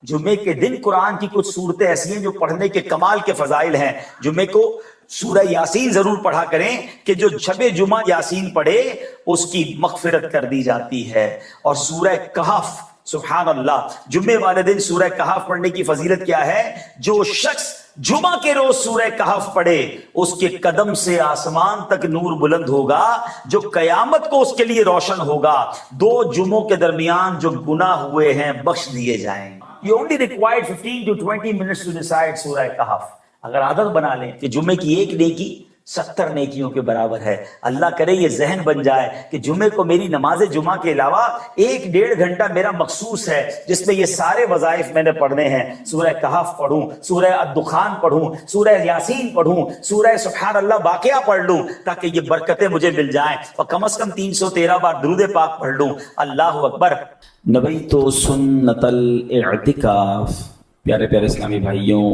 جمعے کے دن قرآن کی کچھ صورتیں ایسی ہیں جو پڑھنے کے کمال کے فضائل ہیں. جمعے کو سورہ یاسین ضرور پڑھا کریں کہ جو شب جمعہ یاسین پڑھے اس کی مغفرت کر دی جاتی ہے. اور سورہ کہف، سبحان اللہ، جمعے والے دن سورہ کہف پڑھنے کی فضیلت کیا ہے؟ جو شخص جمعہ کے روز سورہ کہف پڑھے اس کے قدم سے آسمان تک نور بلند ہوگا جو قیامت کو اس کے لیے روشن ہوگا. 2 جمعوں کے درمیان جو گناہ ہوئے ہیں بخش دیے جائیں. You only required 15 to 20 minutes to recite سورہ کہف. اگر عادت بنا لیں کہ جمعے کی ایک نیکی 70 نیکیوں کے برابر ہے. اللہ کرے یہ ذہن بن جائے کہ جمعے کو میری نماز جمعہ کے علاوہ 1-1.5 گھنٹہ میرا مخصوص ہے جس میں یہ سارے وظائف میں نے پڑھنے ہیں. سورہ کہف پڑھوں، سورہ الدخان پڑھوں، سورہ یاسین پڑھوں، سورہ سبحان اللہ واقعہ پڑھ لوں تاکہ یہ برکتیں مجھے مل جائیں، اور کم از کم 313 بار درود پاک پڑھ لوں. اللہ اکبر. نویت سنت الاعتکاف. پیارے پیارے اسلامی بھائیوں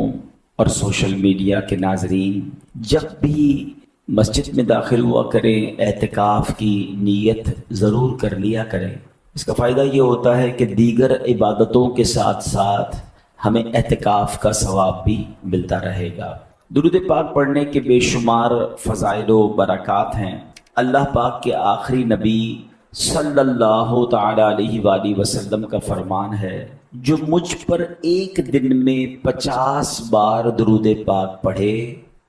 اور سوشل میڈیا کے ناظرین، جب بھی مسجد میں داخل ہوا کریں اعتکاف کی نیت ضرور کر لیا کریں. اس کا فائدہ یہ ہوتا ہے کہ دیگر عبادتوں کے ساتھ ساتھ ہمیں اعتکاف کا ثواب بھی ملتا رہے گا. درود پاک پڑھنے کے بے شمار فضائل و برکات ہیں. اللہ پاک کے آخری نبی صلی اللہ تعالی علیہ وآلہ وسلم کا فرمان ہے، جو مجھ پر ایک دن میں 50 بار درود پاک پڑھے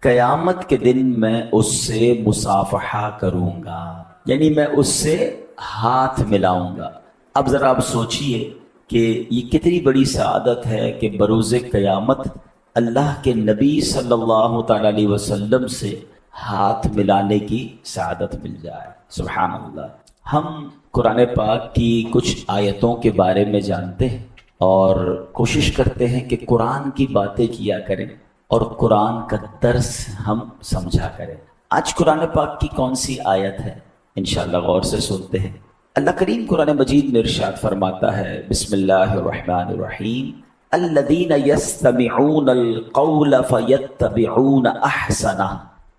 قیامت کے دن میں اس سے مصافحہ کروں گا، یعنی میں اس سے ہاتھ ملاؤں گا. اب ذرا آپ سوچئے کہ یہ کتنی بڑی سعادت ہے کہ بروز قیامت اللہ کے نبی صلی اللہ تعالی علیہ وسلم سے ہاتھ ملانے کی سعادت مل جائے. سبحان اللہ. ہم قرآن پاک کی کچھ آیتوں کے بارے میں جانتے ہیں اور کوشش کرتے ہیں کہ قرآن کی باتیں کیا کریں اور قرآن کا درس ہم سمجھا کریں. آج قرآن پاک کی کون سی آیت ہے انشاءاللہ غور سے سنتے ہیں. اللہ کریم قرآن مجید میں ارشاد فرماتا ہے، بسم اللہ الرحمن الرحیم، الذین یستمعون القول فیتبعون احسنہ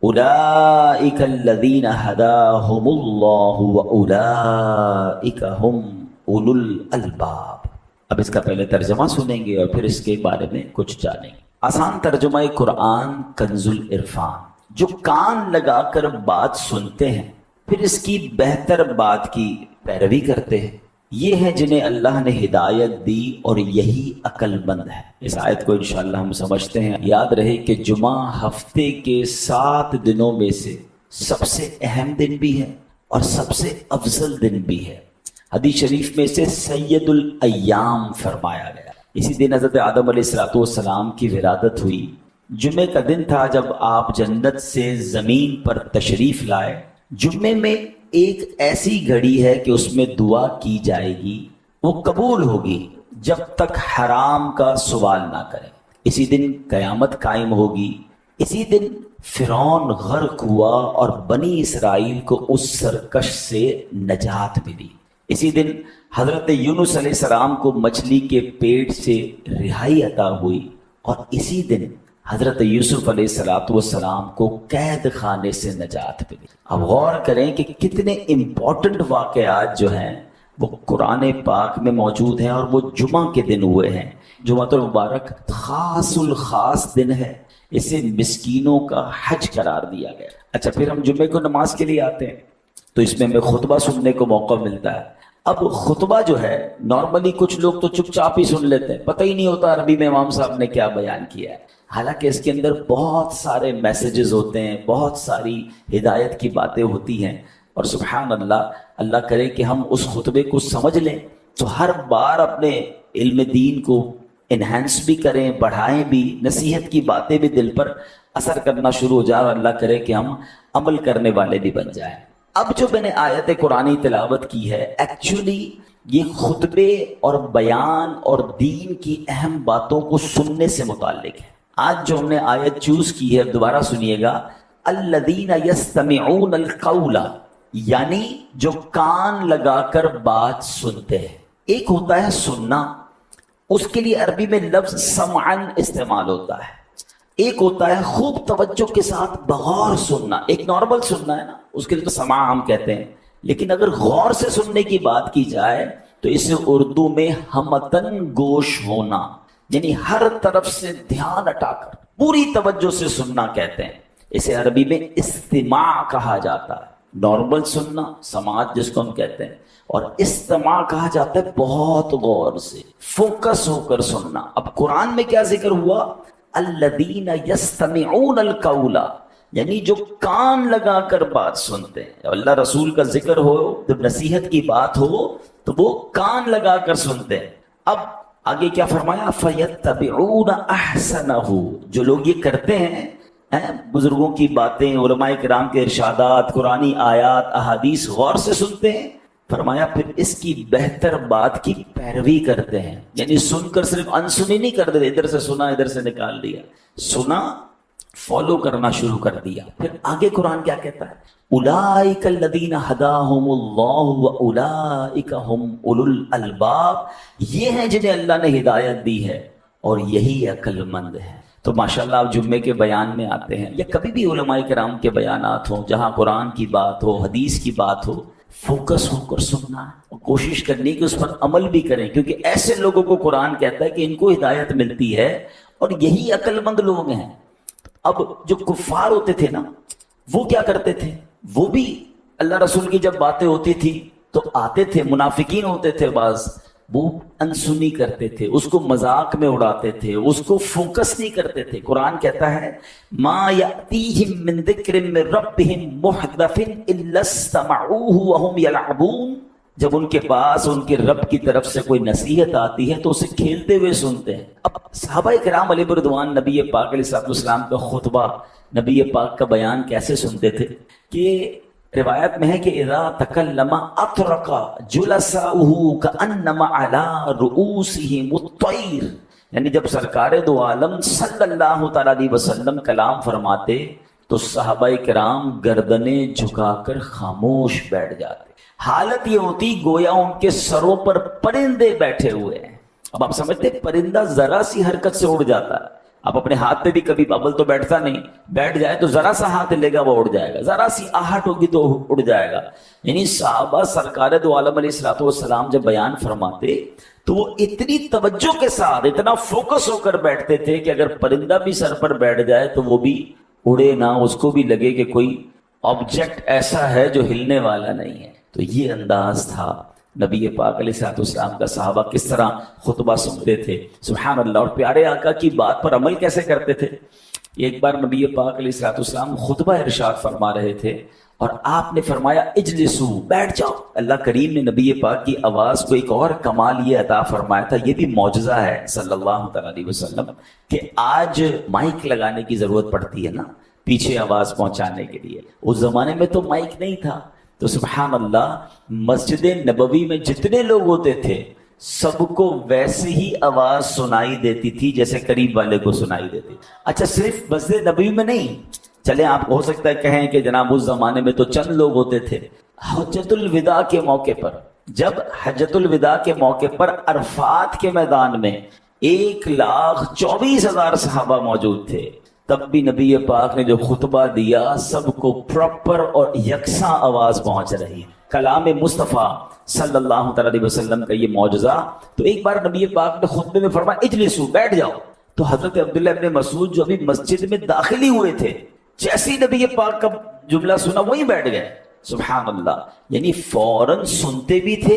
اولئک الذین ہداہم اللہ واولئک ہم اولو الالباب. اب اس کا پہلے ترجمہ سنیں گے اور پھر اس کے بارے میں کچھ جانیں گے. آسان ترجمہ قرآن کنز العرفان. جو کان لگا کر بات سنتے ہیں پھر اس کی بہتر بات کی پیروی کرتے ہیں، یہ ہیں جنہیں اللہ نے ہدایت دی اور یہی عقل مند ہے. اس آیت کو انشاءاللہ ہم سمجھتے ہیں. یاد رہے کہ جمعہ ہفتے کے 7 دنوں میں سے سب سے اہم دن بھی ہے اور سب سے افضل دن بھی ہے. حدیث شریف میں سے سید الایام فرمایا گیا. اسی دن حضرت آدم علیہ السلام کی ولادت ہوئی. جمعے کا دن تھا جب آپ جنت سے زمین پر تشریف لائے. جمعے میں ایک ایسی گھڑی ہے کہ اس میں دعا کی جائے گی، وہ قبول ہوگی جب تک حرام کا سوال نہ کریں. اسی دن قیامت قائم ہوگی. اسی دن فرعون غرق ہوا اور بنی اسرائیل کو اس سرکش سے نجات ملی. اسی دن حضرت یونس علیہ السلام کو مچھلی کے پیٹ سے رہائی عطا ہوئی اور اسی دن حضرت یوسف علیہ السلام کو قید خانے سے نجات ملی. اب غور کریں کہ کتنے امپورٹنٹ واقعات جو ہیں وہ قرآن پاک میں موجود ہیں اور وہ جمعہ کے دن ہوئے ہیں. جمعہ المبارک خاص الخاص دن ہے، اسے مسکینوں کا حج قرار دیا گیا. اچھا، پھر ہم جمعے کو نماز کے لیے آتے ہیں تو اس میں ہمیں خطبہ سننے کو موقع ملتا ہے. اب خطبہ جو ہے نارملی کچھ لوگ تو چپ چاپ ہی سن لیتے ہیں، پتہ ہی نہیں ہوتا عربی میں امام صاحب نے کیا بیان کیا ہے. حالانکہ اس کے اندر بہت سارے میسیجز ہوتے ہیں، بہت ساری ہدایت کی باتیں ہوتی ہیں. اور سبحان اللہ، اللہ کرے کہ ہم اس خطبے کو سمجھ لیں تو ہر بار اپنے علم دین کو انہینس بھی کریں، بڑھائیں بھی، نصیحت کی باتیں بھی دل پر اثر کرنا شروع ہو جائے اور اللہ کرے کہ ہم عمل کرنے والے بھی بن جائیں. اب جو میں نے آیت قرآنی تلاوت کی ہے، ایکچولی یہ خطبے اور بیان اور دین کی اہم باتوں کو سننے سے متعلق ہے. آج جو ہم نے آیت چوز کی ہے دوبارہ سنیے گا، الذین یستمعون القول، یعنی جو کان لگا کر بات سنتے ہیں. ایک ہوتا ہے سننا، اس کے لیے عربی میں لفظ سمعن استعمال ہوتا ہے. ایک ہوتا ہے خوب توجہ کے ساتھ بغور سننا. ایک نارمل سننا ہے نا، اس کے لیے تو سماع ہم کہتے ہیں، لیکن اگر غور سے سننے کی بات کی جائے تو اسے اردو میں ہمتن گوش ہونا، یعنی ہر طرف سے دھیان ہٹا کر پوری توجہ سے سننا کہتے ہیں. اسے عربی میں استماع کہا جاتا ہے. نارمل سننا، سماعت جس کو ہم کہتے ہیں، اور استماع کہا جاتا ہے بہت غور سے فوکس ہو کر سننا. اب قرآن میں کیا ذکر ہوا؟ الذین یستمعون القول، یعنی جو کان لگا کر بات سنتے ہیں. اللہ رسول کا ذکر ہو، جب نصیحت کی بات ہو تو وہ کان لگا کر سنتے ہیں. اب آگے کیا فرمایا؟ فَيَتَّبِعُونَ أَحْسَنَهُ، جو لوگ یہ کرتے ہیں بزرگوں کی باتیں، علماء کرام کے ارشادات، قرآنی آیات، احادیث غور سے سنتے ہیں، فرمایا پھر اس کی بہتر بات کی پیروی کرتے ہیں. یعنی سن کر صرف انسنی نہیں کر دیتے، ادھر سے سنا ادھر سے نکال دیا، سنا فالو کرنا شروع کر دیا. پھر آگے قرآن کیا کہتا ہے؟ اولئک الذین ھداھم اللہ واولئک ھم اولو الالباب، یہ ہیں جنہیں اللہ نے ہدایت دی ہے اور یہی عقل مند ہے. تو ماشاءاللہ آپ جمعے کے بیان میں آتے ہیں یا کبھی بھی علماء کرام کے بیانات ہوں، جہاں قرآن کی بات ہو، حدیث کی بات ہو، فوکس ہو کر سننا اور کوشش کرنی کہ اس پر عمل بھی کریں، کیونکہ ایسے لوگوں کو قرآن کہتا ہے کہ ان کو ہدایت ملتی ہے اور یہی عقل مند لوگ ہیں. اب جو کفار ہوتے تھے نا، وہ کیا کرتے تھے؟ وہ بھی اللہ رسول کی جب باتیں ہوتی تھی تو آتے تھے، منافقین ہوتے تھے بعض، وہ انسنی کرتے تھے، اس کو مذاق میں اڑاتے تھے، اس کو فوکس نہیں کرتے تھے. قرآن کہتا ہے ما یأتیہم من ذکر من ربہم محدث الا استمعوہ وہم یلعبون، جب ان کے پاس ان کے رب کی طرف سے کوئی نصیحت آتی ہے تو اسے کھیلتے ہوئے سنتے ہیں. اب صحابہ کرام علیہ رضوان نبی پاک علیہ السلام کا خطبہ، نبی پاک کا بیان کیسے سنتے تھے کہ روایت میں ہے کہ اذا تکلم اطرق جلساؤہ کانما علی رؤوسہم الطیر، یعنی جب سرکار دو عالم صلی اللہ تعالی علیہ وسلم کلام فرماتے تو صحابہ کرام گردنیں جھکا کر خاموش بیٹھ جاتے. حالت یہ ہوتی گویا ان کے سروں پر پرندے بیٹھے ہوئے ہیں. اب آپ سمجھتے پرندہ ذرا سی حرکت سے اڑ جاتا ہے. آپ اپنے ہاتھ پہ بھی کبھی ببل تو بیٹھتا نہیں، بیٹھ جائے تو ذرا سا ہاتھ لے گا وہ اڑ جائے گا، ذرا سی آہٹ ہوگی تو اڑ جائے گا. یعنی صحابہ سرکار دو عالم علیہ السلام جب بیان فرماتے تو وہ اتنی توجہ کے ساتھ اتنا فوکس ہو کر بیٹھتے تھے کہ اگر پرندہ بھی سر پر بیٹھ جائے تو وہ بھی اڑے نہ، اس کو بھی لگے کہ کوئی آبجیکٹ ایسا ہے جو ہلنے والا نہیں ہے. تو یہ انداز تھا نبی پاک علیہ السلام کا. صحابہ کس طرح خطبہ سنتے تھے، سبحان اللہ. اور پیارے آقا کی بات پر عمل کیسے کرتے تھے. ایک بار نبی پاک علیہ السلام خطبہ ارشاد فرما رہے تھے اور آپ نے فرمایا اجلسو، بیٹھ جاؤ. اللہ کریم نے نبی پاک کی آواز کو ایک اور کمال یہ عطا فرمایا تھا، یہ بھی معجزہ ہے صلی اللہ تعالی علیہ وسلم، کہ آج مائک لگانے کی ضرورت پڑتی ہے نا پیچھے آواز پہنچانے کے لیے. اس زمانے میں تو مائک نہیں تھا. تو سبحان اللہ مسجد نبوی میں جتنے لوگ ہوتے تھے سب کو ویسے ہی آواز سنائی دیتی تھی جیسے قریب والے کو سنائی دیتی. اچھا صرف مسجد نبوی میں نہیں، چلے آپ ہو سکتا ہے کہیں کہ جناب اس زمانے میں تو چند لوگ ہوتے تھے. حجۃ الوداع کے موقع پر، جب حجۃ الوداع کے موقع پر عرفات کے میدان میں 1,24,000 صحابہ موجود تھے، تب بھی نبی پاک نے جو خطبہ دیا سب کو پراپر اور یکساں آواز پہنچ رہی. کلام مصطفیٰ صلی اللہ تعالی علیہ وسلم کا یہ معجزہ. تو ایک بار نبی پاک نے خطبے میں فرمایا اجلسو، بیٹھ جاؤ. تو حضرت عبداللہ ابن مسعود جو ابھی مسجد میں داخل ہی ہوئے تھے، جیسے ہی نبی پاک کا جملہ سنا وہیں بیٹھ گئے. سبحان اللہ. یعنی فوراً سنتے بھی تھے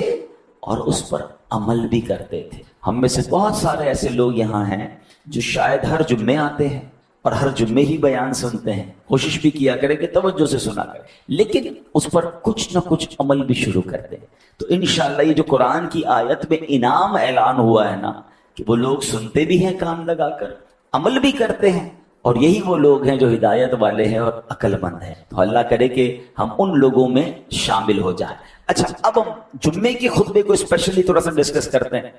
اور اس پر عمل بھی کرتے تھے. ہم میں سے بہت سارے ایسے لوگ یہاں ہیں جو شاید ہر جمعے آتے ہیں اور ہر جمعے ہی بیان سنتے ہیں. کوشش بھی کیا کریں کہ توجہ سے سنا کریں، لیکن اس پر کچھ نہ کچھ عمل بھی شروع کر دیں. تو انشاءاللہ یہ جو قرآن کی آیت میں انعام اعلان ہوا ہے نا، کہ وہ لوگ سنتے بھی ہیں کان لگا کر، عمل بھی کرتے ہیں، اور یہی وہ لوگ ہیں جو ہدایت والے ہیں اور عقل مند ہیں. تو اللہ کرے کہ ہم ان لوگوں میں شامل ہو جائیں. اچھا اب ہم جمعے کے خطبے کو اسپیشلی تھوڑا سا ڈسکس کرتے ہیں.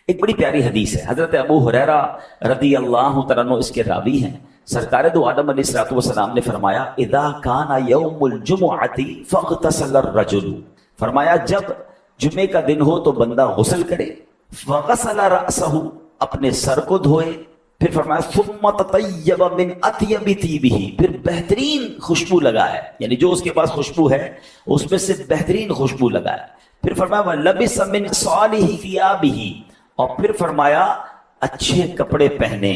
ایک بڑی پیاری حدیث ہے، حضرت ابو ہریرہ رضی اللہ تعالیٰ عنہ اس کے راوی ہیں. سرکار دو عالم علیہ السلام نے فرمایا اذا کان یوم الجمعۃ فاغتسل الرجل، فرمایا جب جمعے کا دن ہو تو بندہ غسل کرے، فغسل رأسہ، اپنے سر کو دھوئے، پھر فرمایا ثم تطیب من اطیب طیبہ، پھر بہترین خوشبو لگائے، یعنی جو اس کے پاس خوشبو ہے اس میں سے بہترین خوشبو لگائے. پھر فرمایا وَلَبِسَ مِن صَالِحِ ثِيَابِهِ، اور پھر فرمایا اچھے کپڑے پہنے،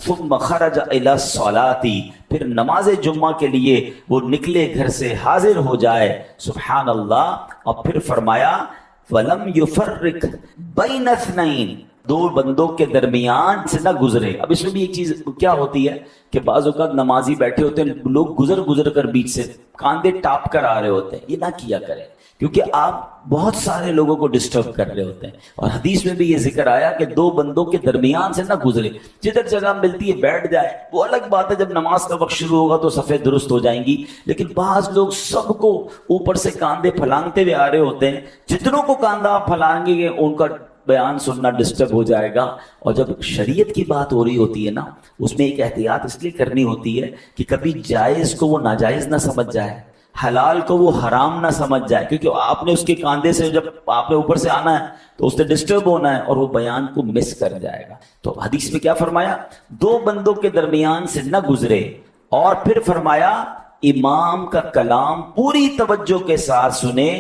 ثم خرج الی الصلاۃ، پھر نماز جمعہ کے لیے وہ نکلے گھر سے، حاضر ہو جائے، سبحان اللہ، اور پھر فرمایا وَلَمْ يُفَرِّقْ بَيْنَ اثْنَيْنِ، دو بندوں کے درمیان سے نہ گزرے۔ اب اس میں بھی ایک چیز کیا ہوتی ہے کہ بعض اوقات نمازی بیٹھے ہوتے ہیں، لوگ گزر کر بیچ سے کاندھے ٹاپ کر آ رہے ہوتے ہیں، یہ نہ کیا کریں، کیونکہ آپ بہت سارے لوگوں کو ڈسٹرب کر رہے ہوتے ہیں۔ اور حدیث میں بھی یہ ذکر آیا کہ دو بندوں کے درمیان سے نہ گزرے، جدھر جگہ ملتی ہے بیٹھ جائے، وہ الگ بات ہے جب نماز کا وقت شروع ہوگا تو صفیں درست ہو جائیں گی، لیکن بعض لوگ سب کو اوپر سے کاندھے پھلانگتے ہوئے آ رہے ہوتے ہیں، جتنوں کو کاندھا آپ پھلانگیں گے ان کا بیان سننا ڈسٹرب ہو جائے گا۔ اور جب شریعت کی بات ہو رہی ہوتی ہے نا، اس میں ایک احتیاط اس لیے کرنی ہوتی ہے کہ کبھی جائز کو وہ ناجائز نہ سمجھ جائے، حلال کو وہ حرام نہ سمجھ جائے، کیونکہ آپ نے اس کے کاندھے سے جب آپ نے اوپر سے آنا ہے تو اس سے ڈسٹرب ہونا ہے اور وہ بیان کو مس کر جائے گا۔ تو حدیث میں کیا فرمایا؟ دو بندوں کے درمیان سے نہ گزرے، اور پھر فرمایا امام کا کلام پوری توجہ کے ساتھ سنے،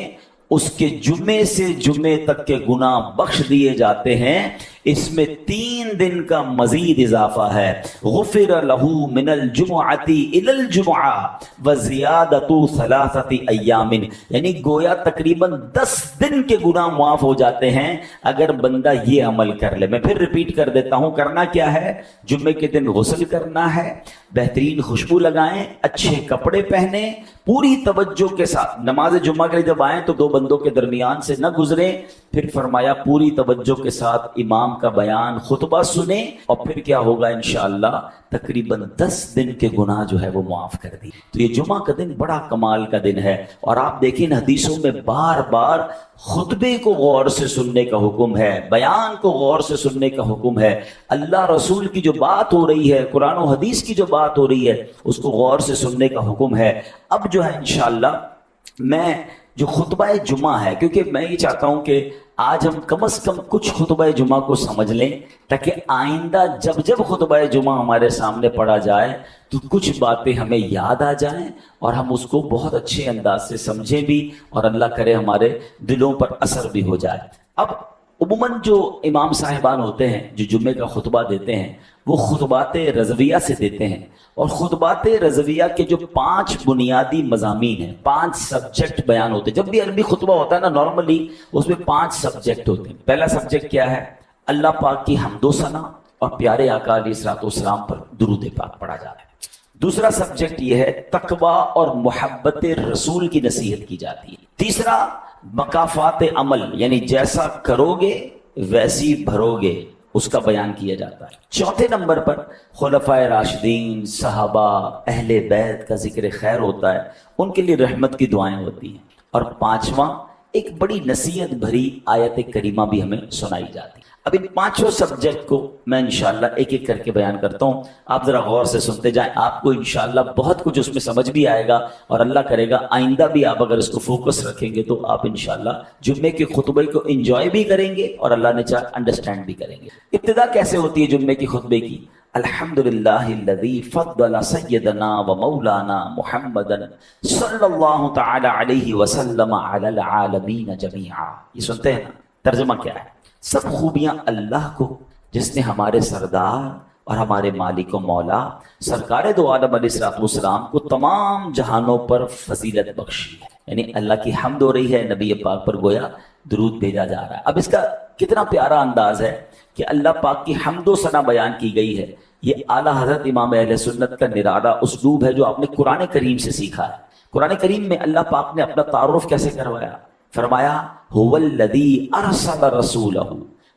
اس کے جمعے سے جمعے تک کے گناہ بخش دیے جاتے ہیں۔ اس میں 3 دن کا مزید اضافہ ہے، غفر لہ من الجمعۃ الی الجمعہ وزیادۃ 3 ایام، یعنی گویا تقریباً 10 دن کے گناہ معاف ہو جاتے ہیں اگر بندہ یہ عمل کر لے۔ میں پھر ریپیٹ کر دیتا ہوں، کرنا کیا ہے؟ جمعے کے دن غسل کرنا ہے، بہترین خوشبو لگائیں، اچھے کپڑے پہنیں، پوری توجہ کے ساتھ نماز جمعہ کے لیے جب آئیں تو دو بندوں کے درمیان سے نہ گزریں، پھر فرمایا پوری توجہ کے ساتھ امام کا بیان خطبہ سنیں، اور پھر کیا ہوگا انشاءاللہ تقریباً 10 دن کے گناہ جو ہے وہ معاف کر دی۔ تو یہ جمعہ کا دن بڑا کمال کا دن ہے، اور آپ دیکھیں حدیثوں میں بار بار خطبے کو غور سے سننے کا حکم ہے، بیان کو غور سے سننے کا حکم ہے، اللہ رسول کی جو بات ہو رہی ہے، قرآن و حدیث کی جو بات ہو رہی ہے اس کو غور سے سننے کا حکم ہے۔ اب جو ہے انشاءاللہ میں جو خطبہ جمعہ ہے، کیونکہ میں یہ چاہتا ہوں کہ آج ہم کم از کم کچھ خطبہ جمعہ کو سمجھ لیں، تاکہ آئندہ جب خطبہ جمعہ ہمارے سامنے پڑھا جائے تو کچھ باتیں ہمیں یاد آ جائیں اور ہم اس کو بہت اچھے انداز سے سمجھیں بھی، اور اللہ کرے ہمارے دلوں پر اثر بھی ہو جائے۔ اب عموماً جو امام صاحبان ہوتے ہیں جو جمعے کا خطبہ دیتے ہیں وہ خطبات رضویہ سے دیتے ہیں، اور خطبات رضویہ کے جو 5 بنیادی مضامین ہیں، 5 سبجیکٹ بیان ہوتے ہیں۔ جب بھی عربی خطبہ ہوتا ہے نا نارملی اس میں 5 سبجیکٹ ہوتے ہیں۔ پہلا سبجیکٹ کیا ہے؟ اللہ پاک کی حمد و ثنا اور پیارے آقا علیہ الصلوۃ والسلام پر درود پاک پڑھا جا رہا ہے۔ دوسرا سبجیکٹ یہ ہے تقویٰ اور محبت رسول کی نصیحت کی جاتی ہے۔ تیسرا مکافات عمل، یعنی جیسا کرو گے ویسی بھرو گے، اس کا بیان کیا جاتا ہے۔ چوتھے نمبر پر خلفائے راشدین، صحابہ، اہل بیت کا ذکر خیر ہوتا ہے، ان کے لیے رحمت کی دعائیں ہوتی ہیں۔ اور 5واں ایک بڑی نصیحت بھری آیت کریمہ بھی ہمیں سنائی جاتی ہے۔ اب ان 5 سبجیکٹ کو میں انشاءاللہ ایک ایک کر کے بیان کرتا ہوں، آپ ذرا غور سے سنتے جائیں، آپ کو انشاءاللہ بہت کچھ اس میں سمجھ بھی آئے گا، اور اللہ کرے گا آئندہ بھی آپ اگر اس کو فوکس رکھیں گے تو آپ انشاءاللہ جمعے کے خطبے کو انجوائے بھی کریں گے اور اللہ نے چاہا انڈرسٹینڈ بھی کریں گے۔ ابتدا کیسے ہوتی ہے جمعے کی خطبے کی؟ الحمدللہ الذی فضل سیدنا و مولانا محمدا صلی اللہ تعالی علیہ وسلم علی العالمین جمیعا۔ یہ سنتے ہیں نا، ترجمہ کیا ہے؟ سب خوبیاں اللہ کو جس نے ہمارے سردار اور ہمارے مالک و مولا سرکار دو عالم علیہ الصلوۃ والسلام کو تمام جہانوں پر فضیلت بخشی ہے، یعنی اللہ کی حمد ہو رہی ہے، نبی پاک پر گویا درود بھیجا جا رہا ہے۔ اب اس کا کتنا پیارا انداز ہے کہ اللہ پاک کی حمد و ثنا بیان کی گئی ہے۔ یہ اعلیٰ حضرت امام اہل سنت کا نرالا اسلوب ہے جو آپ نے قرآن کریم سے سیکھا ہے۔ قرآن کریم میں اللہ پاک نے اپنا تعارف کیسے کروایا؟ فرمایا هو الذی ارسل رسولہ،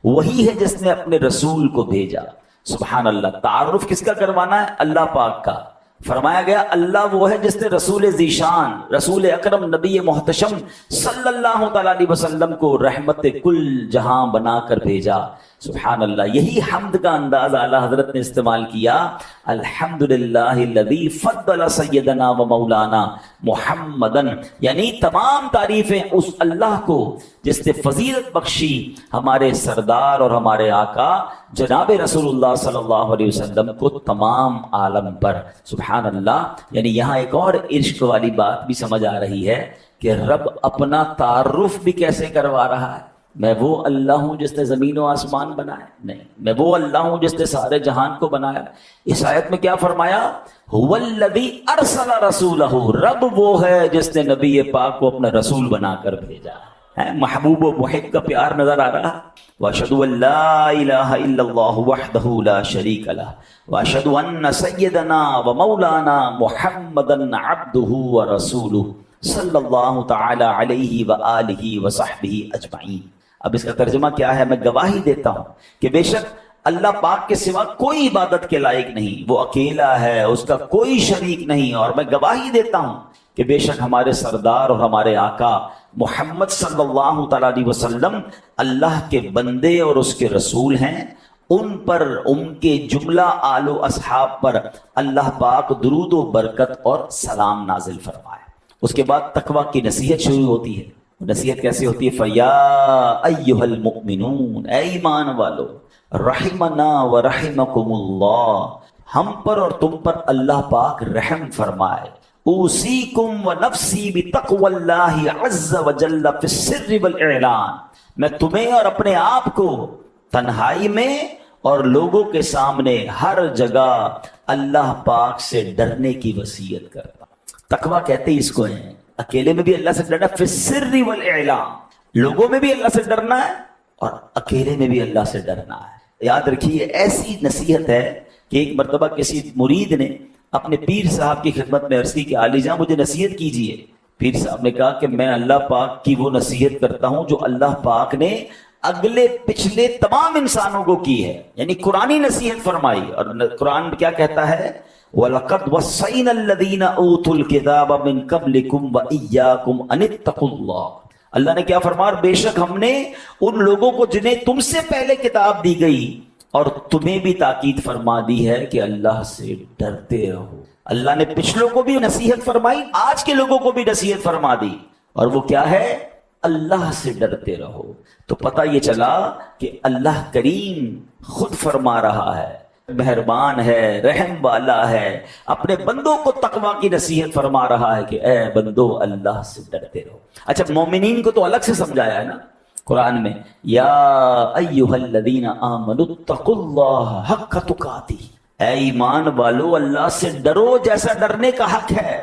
وہی ہے جس نے اپنے رسول کو بھیجا۔ سبحان اللہ، تعارف کس کا کروانا ہے؟ اللہ پاک کا۔ فرمایا گیا اللہ وہ ہے جس نے رسول ذیشان، رسول اکرم نبی محتشم صلی اللہ تعالی علیہ وسلم کو رحمت کل جہاں بنا کر بھیجا۔ سبحان اللہ، یہی حمد کا انداز اعلیٰ حضرت نے استعمال کیا۔ الحمدللہ الذی فضل سیدنا و مولانا محمدن، یعنی تمام تعریفیں اس اللہ کو جس نے فضیلت بخشی ہمارے سردار اور ہمارے آقا جناب رسول اللہ صلی اللہ علیہ وسلم کو تمام عالم پر۔ سبحان اللہ، یعنی یہاں ایک اور عشق والی بات بھی سمجھ آ رہی ہے کہ رب اپنا تعارف بھی کیسے کروا رہا ہے۔ میں وہ اللہ ہوں جس نے زمین و آسمان بنائے؟ نہیں، میں وہ اللہ ہوں جس نے سارے جہان کو بنایا۔ اس آیت میں کیا فرمایا؟ هو الذی ارسل رسولہ، رب وہ ہے جس نے نبی پاک کو اپنا رسول بنا کر بھیجا ہے۔ محبوب و محب کا پیار نظر آ رہا۔ واشهد ان لا الہ الا اللہ وحدہ لا شریک لہ واشهد ان سیدنا و مولانا محمدا عبدہ ورسولہ صلی اللہ تعالی علیہ وآلہ وصحبہ اجمعین۔ اب اس کا ترجمہ کیا ہے؟ میں گواہی دیتا ہوں کہ بے شک اللہ پاک کے سوا کوئی عبادت کے لائق نہیں، وہ اکیلا ہے، اس کا کوئی شریک نہیں، اور میں گواہی دیتا ہوں کہ بے شک ہمارے سردار اور ہمارے آقا محمد صلی اللہ تعالی علیہ وسلم اللہ کے بندے اور اس کے رسول ہیں۔ ان پر، ان کے جملہ آل و اصحاب پر اللہ پاک درود و برکت اور سلام نازل فرمائے۔ اس کے بعد تقویٰ کی نصیحت شروع ہوتی ہے۔ نصیحت کیسے ہوتی ہے؟ فَيَا أَيُّهَا الْمُؤْمِنُونَ، اے ایمان والو، رحمنا ورحمکم اللہ، ہم پر اور تم پر اللہ پاک رحم فرمائے۔ اوصیکم ونفسی بتقوی اللہ عز وجل فی السر والاعلان، میں تمہیں اور اپنے آپ کو تنہائی میں اور لوگوں کے سامنے ہر جگہ اللہ پاک سے ڈرنے کی وصیت کرتا ہوں۔ تقویٰ کہتے ہیں اس کو ہیں، اکیلے میں بھی اللہ سے ڈرنا، فی السر والاعلان، لوگوں میں بھی اللہ سے ڈرنا ہے اور اکیلے میں بھی اللہ سے ڈرنا ہے۔ یاد رکھیے، ایسی نصیحت ہے کہ ایک مرتبہ کسی مرید نے اپنے پیر صاحب کی خدمت میں عرض کی کہ عالی جان مجھے نصیحت کیجیے۔ پیر صاحب نے کہا کہ میں اللہ پاک کی وہ نصیحت کرتا ہوں جو اللہ پاک نے اگلے پچھلے تمام انسانوں کو کی ہے، یعنی قرآنی نصیحت فرمائی۔ اور قرآن کیا کہتا ہے؟ وَلَقَدْ وَصَّيْنَا الَّذِينَ أُوتُوا الْكِتَابَ مِن قَبْلِكُمْ وَإِيَّاكُمْ أَنِ اتَّقُوا اللَّهَ، اللہ نے کیا فرمایا؟ بے شک ہم نے ان لوگوں کو جنہیں تم سے پہلے کتاب دی گئی اور تمہیں بھی تاکید فرما دی ہے کہ اللہ سے ڈرتے رہو۔ اللہ نے پچھلوں کو بھی نصیحت فرمائی، آج کے لوگوں کو بھی نصیحت فرما دی، اور وہ کیا ہے؟ اللہ سے ڈرتے رہو۔ تو پتہ یہ چلا کہ اللہ کریم خود فرما رہا ہے، مہربان ہے، رحم والا ہے، اپنے بندوں کو تقویٰ کی نصیحت فرما رہا ہے کہ اے بندو اللہ سے ڈرتے رہو۔ اچھا، مومنین کو تو الگ سے سمجھایا ہے نا قرآن میں، یا ایھا الذین آمنوا اتقوا اللہ حق تقاتہ، اے ایمان والو اللہ سے ڈرو جیسا ڈرنے کا حق ہے۔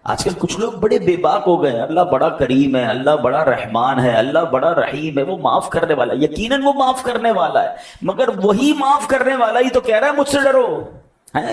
آج کل کچھ لوگ بڑے بے باک ہو گئے، اللہ بڑا کریم ہے، اللہ بڑا رحمان ہے، اللہ بڑا رحیم ہے، وہ معاف کرنے والا ہے۔ یقیناً وہ معاف کرنے والا ہے، مگر وہی معاف کرنے والا ہی تو کہہ رہا ہے مجھ سے ڈرو۔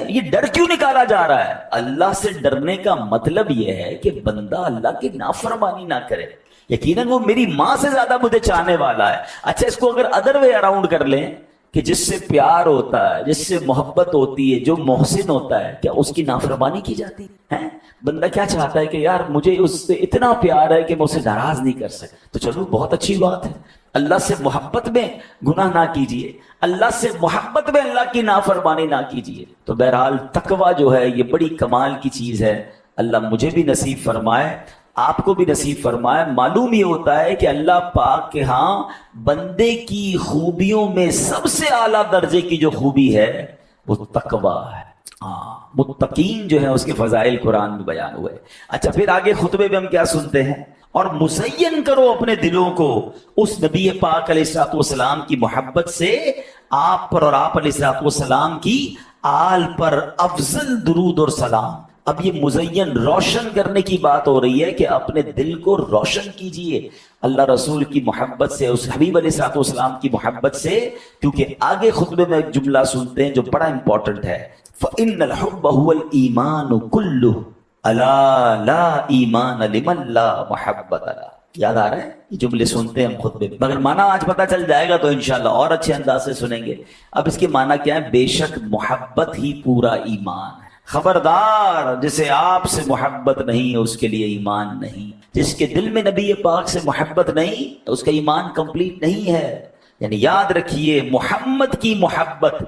یہ ڈر کیوں نکالا جا رہا ہے؟ اللہ سے ڈرنے کا مطلب یہ ہے کہ بندہ اللہ کی نافرمانی نہ کرے۔ یقیناً وہ میری ماں سے زیادہ مجھے چاہنے والا ہے۔ اچھا، اس کو اگر ادر وے اراؤنڈ کر لیں کہ جس سے پیار ہوتا ہے، جس سے محبت ہوتی ہے، جو محسن ہوتا ہے، کیا اس کی نافرمانی کی جاتی ہے؟ بندہ کیا چاہتا ہے کہ یار مجھے اس سے اتنا پیار ہے کہ میں اسے ناراض نہیں کر سکتا، تو چلو بہت اچھی بات ہے، اللہ سے محبت میں گناہ نہ کیجیے، اللہ سے محبت میں اللہ کی نافرمانی نہ کیجیے۔ تو بہرحال تقویٰ جو ہے یہ بڑی کمال کی چیز ہے۔ اللہ مجھے بھی نصیب فرمائے، آپ کو بھی نصیب فرمائے۔ معلوم یہ ہوتا ہے کہ اللہ پاک کے ہاں بندے کی خوبیوں میں سب سے اعلیٰ درجے کی جو خوبی ہے وہ تقویٰ ہے۔ متقین جو ہیں اس کے فضائل قرآن میں بیان ہوئے۔ اچھا، پھر آگے خطبے میں ہم کیا سنتے ہیں؟ اور مزین کرو اپنے دلوں کو اس نبی پاک علیہ الصلوۃ والسلام کی محبت سے، آپ پر اور آپ علیہ الصلوۃ والسلام کی آل پر افضل درود اور سلام۔ اب یہ مزین، روشن کرنے کی بات ہو رہی ہے کہ اپنے دل کو روشن کیجئے اللہ رسول کی محبت سے، اس حبیب علیہ الصلوۃ والسلام کی محبت سے، کیونکہ آگے خطبے میں ایک جملہ سنتے ہیں جو بڑا امپورٹنٹ ہے، فَإِنَّ الْحُبَّ هُوَ الْإِيمَانُ كُلُّهُ أَلَا لَا إِيمَانَ لِمَنْ لَا مَحَبَّةَ لَهُ۔ یاد آ رہا ہے؟ یہ جملے سنتے ہیں ہم خطبے میں، مگر معنی آج پتہ چل جائے گا تو انشاءاللہ اور اچھے انداز سے سنیں گے۔ اب اس کے معنی کیا ہے؟ بے شک محبت ہی پورا ایمان ہے۔ خبردار، جسے آپ سے محبت نہیں اس کے لیے ایمان نہیں۔ جس کے دل میں نبی پاک سے محبت نہیں اس کا ایمان کمپلیٹ نہیں ہے۔ یعنی یاد رکھیے، محمد کی محبت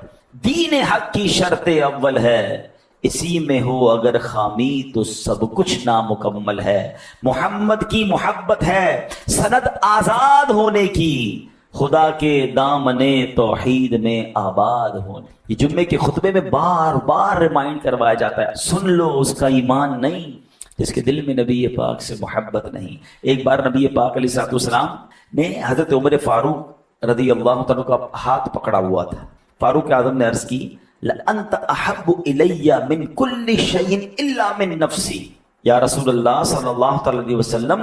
دین حق کی شرط اول ہے، اسی میں ہو اگر خامی تو سب کچھ نامکمل ہے۔ محمد کی محبت ہے سند آزاد ہونے کی، خدا کے دامنے توحید میں آباد ہونے۔ یہ جمعے کے خطبے میں بار بار ریمائنڈ کروایا جاتا ہے، سن لو اس کا ایمان نہیں، جس کے دل میں نبی پاک سے محبت نہیں. ایک بار نبی پاک علیہ السلام نے حضرت عمر فاروق رضی اللہ تعالیٰ کا ہاتھ پکڑا ہوا تھا. فاروق اعظم نے عرض کی لَأَنْتَ أَحَبُّ إِلَيَّ مِنْ كُلِّ شَيْءٍ إِلَّا مِنْ نَفْسِي. یا رسول اللہ صلی اللہ علیہ وسلم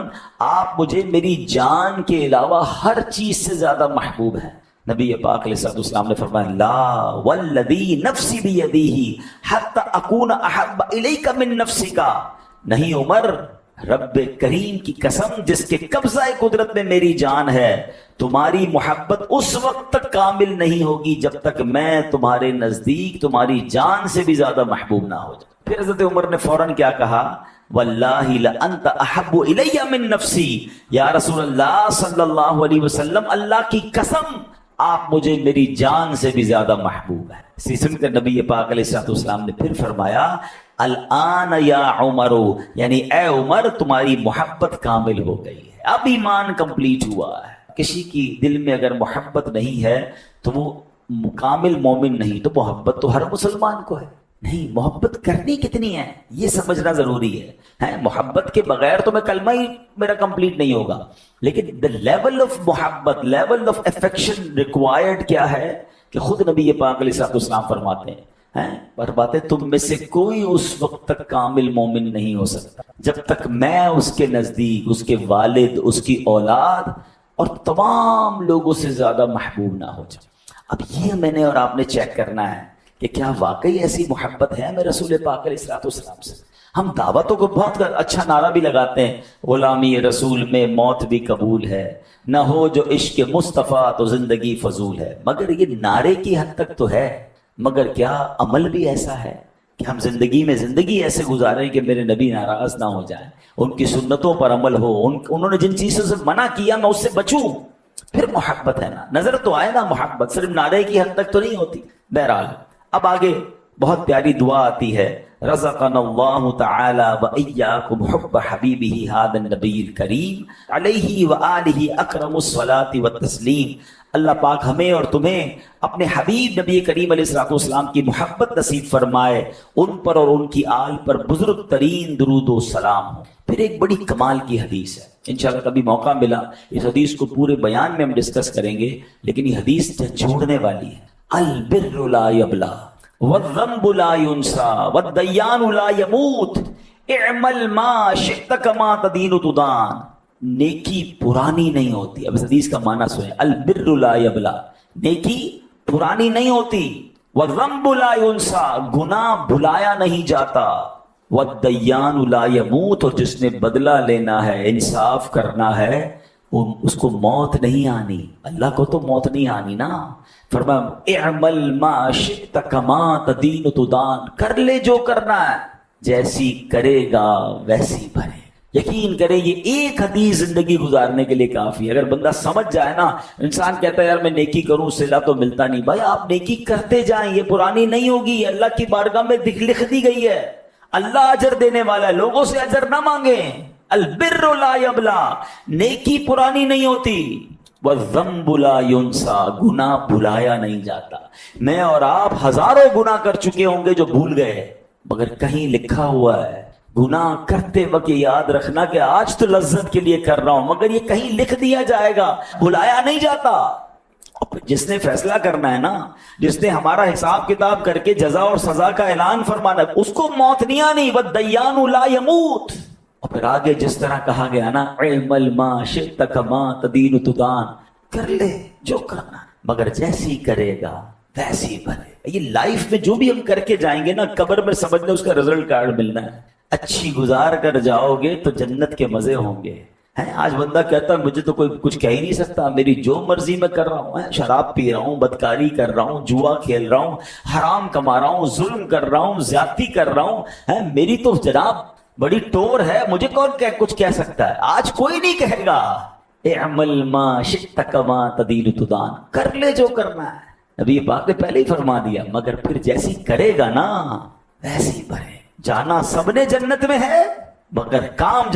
آپ مجھے میری جان کے علاوہ ہر چیز سے زیادہ محبوب ہیں. نبی پاک علیہ السلام نے فرمایا لا والذی نفسی بیدیہ حتی اکون احب الیک من نفسک. نہیں عمر، رب کریم کی قسم جس کے قبضہ قدرت میں میری جان ہے، تمہاری محبت اس وقت تک کامل نہیں ہوگی جب تک میں تمہارے نزدیک تمہاری جان سے بھی زیادہ محبوب نہ ہو جاؤں. پھر حضرت عمر نے فوراً کیا کہا واللہ لانت احب الی من نفسی. یا رسول اللہ صلی اللہ علیہ وسلم اللہ کی قسم آپ مجھے میری جان سے بھی زیادہ محبوب ہے. اسی سن کر نبی پاک علیہ السلام نے پھر فرمایا الآن یا عمر، یعنی اے عمر تمہاری محبت کامل ہو گئی ہے، اب ایمان کمپلیٹ ہوا ہے. کسی کی دل میں اگر محبت نہیں ہے تو وہ کامل مومن نہیں. تو محبت تو ہر مسلمان کو ہے. نہیں، محبت کرنی کتنی ہے یہ سمجھنا ضروری ہے. محبت کے بغیر تو میں کلمہ ہی میرا کمپلیٹ نہیں ہوگا. لیکن the level of محبت، level of affection required کیا ہے کہ خود نبی پاک علیہ السلام فرماتے ہیں فرماتے تم میں سے کوئی اس وقت تک کامل مومن نہیں ہو سکتا جب تک میں اس کے نزدیک، اس کے والد، اس کی اولاد اور تمام لوگوں سے زیادہ محبوب نہ ہو جائے. اب یہ میں نے اور آپ نے چیک کرنا ہے کہ کیا واقعی ایسی محبت ہے ہمیں رسول پاک علیہ السلام سے. ہم دعوتوں کو بہت اچھا نعرہ بھی لگاتے ہیں غلامی رسول میں موت بھی قبول ہے، نہ ہو جو عشق مصطفیٰ تو زندگی فضول ہے. مگر یہ نعرے کی حد تک تو ہے، مگر کیا عمل بھی ایسا ہے کہ ہم زندگی میں زندگی ایسے گزاریں کہ میرے نبی ناراض نہ ہو جائیں، ان کی سنتوں پر عمل ہو، انہوں نے جن چیزوں سے منع کیا میں اس سے بچوں. پھر محبت ہے نا، نظر تو آئے نا. محبت صرف نعرے کی حد تک تو نہیں ہوتی. بہرحال اب آگے بہت پیاری دعا آتی ہے رزقنا اللہ تعالی وإیاکم حب حبیبہ ھذا النبی الکریم علیہ وآلہ اکرم الصلاۃ والتسلیم. اللہ پاک ہمیں اور تمہیں اپنے حبیب نبی کریم علیہ السلام کی محبت نصیب فرمائے، ان پر اور ان کی آل پر بزرگ ترین درود و سلام ہو. پھر ایک بڑی کمال کی حدیث ہے، انشاءاللہ کبھی موقع ملا اس حدیث کو پورے بیان میں ہم ڈسکس کریں گے، لیکن یہ حدیث جھنجھوڑنے والی ہے. البر لا یبلا والذنب لا ينسى والدیان لا يموت اعمل ما شئت كما تدین تدان. نیکی پرانی نہیں ہوتی. اب اس حدیث کا معنی سنیں. البر لا یبلا، نیکی پرانی نہیں ہوتی. والذنب لا ينسى، گناہ بھلایا نہیں جاتا. والدیان لا يموت، اور جس نے بدلہ لینا ہے، انصاف کرنا ہے، اس کو موت نہیں آنی. اللہ کو تو موت نہیں آنی نا. فرمایا اعمل ما شئت کما تدین تدان، کر لے جو کرنا ہے، جیسی کرے گا ویسی بھرے. یقین کرے یہ ایک حدیث زندگی گزارنے کے لیے کافی ہے. اگر بندہ سمجھ جائے نا، انسان کہتا ہے یار میں نیکی کروں صلہ تو ملتا نہیں. بھائی آپ نیکی کرتے جائیں، یہ پرانی نہیں ہوگی. اللہ کی بارگاہ میں لکھ دی گئی ہے، اللہ اجر دینے والا ہے، لوگوں سے اجر نہ مانگیں. البر لا یبلا، نیکی پرانی نہیں ہوتی. والذنب لا ينسى، گناہ بھلایا نہیں جاتا. میں اور آپ ہزاروں گناہ کر چکے ہوں گے جو بھول گئے، مگر کہیں لکھا ہوا ہے گناہ کرتے وقت یاد رکھنا کہ آج تو لذت کے لیے کر رہا ہوں، مگر یہ کہیں لکھ دیا جائے گا، بھلایا نہیں جاتا. جس نے فیصلہ کرنا ہے نا، جس نے ہمارا حساب کتاب کر کے جزا اور سزا کا اعلان فرمانا ہے، اس کو موت نہیں آنی. والدیان لا يموت. اور پھر آگے جس طرح کہا گیا نا اعمل ما شئت کما تدین تدان، کر لے جو کرنا مگر جیسی کرے گا ویسی بھرے. یہ لائف میں جو بھی ہم کر کے جائیں گے نا، قبر میں سمجھ لیں اس کا رزلٹ کارڈ ملنا ہے. اچھی گزار کر جاؤ گے تو جنت کے مزے ہوں گے. آج بندہ کہتا ہے مجھے تو کوئی کچھ کہہ ہی نہیں سکتا، میری جو مرضی میں کر رہا ہوں، شراب پی رہا ہوں، بدکاری کر رہا ہوں، جوا کھیل رہا ہوں، حرام کما رہا ہوں، ظلم کر رہا ہوں، زیادتی کر رہا ہوں، میری تو جناب بڑی ٹور ہے، مجھے کون کچھ کہہ سکتا ہے. آج کوئی نہیں کہے گا. اعمل ما شئت کما تدین تدان، کر لے جو کرنا ہے. نبی پاک نے پہلے ہی فرما دیا، مگر پھر جیسی کرے گا نا ویسی بھرے. جانا سب نے جنت میں ہے، مگر کام